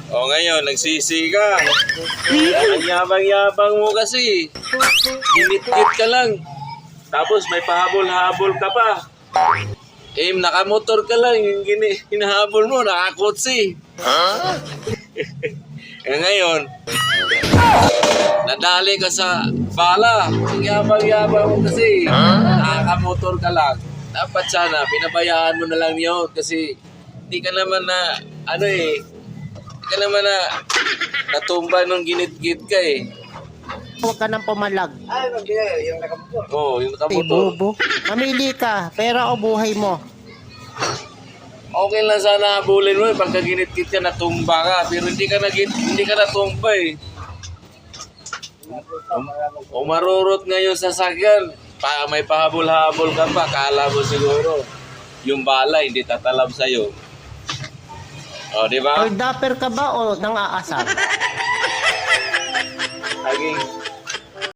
O ngayon, nagsisi ka. Ang yabang-yabang mo kasi. Ginit-git ka lang. Tapos may pahabol-habol ka pa. Nakamotor ka lang. Yung hinahabol mo, nakakotsi. Ngayon, nadali ka sa bala. Ang yabang-yabang mo kasi. Nakakamotor ka lang. Dapat sana, pinabayaan mo na lang yun. Kasi, hindi ka naman na, hindi ka naman na natumba nung ginit-git ka eh. Huwag ka nang pumalag. Yung nakamotor. Oo, yung Ay, nakamotor. bobo. Mamili ka, pera o buhay mo. Okay lang sana habulin mo pagka ginit-git ka, natumba ka. Pero hindi ka natumba eh. Umarurot ngayon sa sakyan. May pahabol-habol ka pa. Kala mo siguro, yung bala hindi tatalab sa'yo. O, di ba? Or dapper ka ba o nang aasar?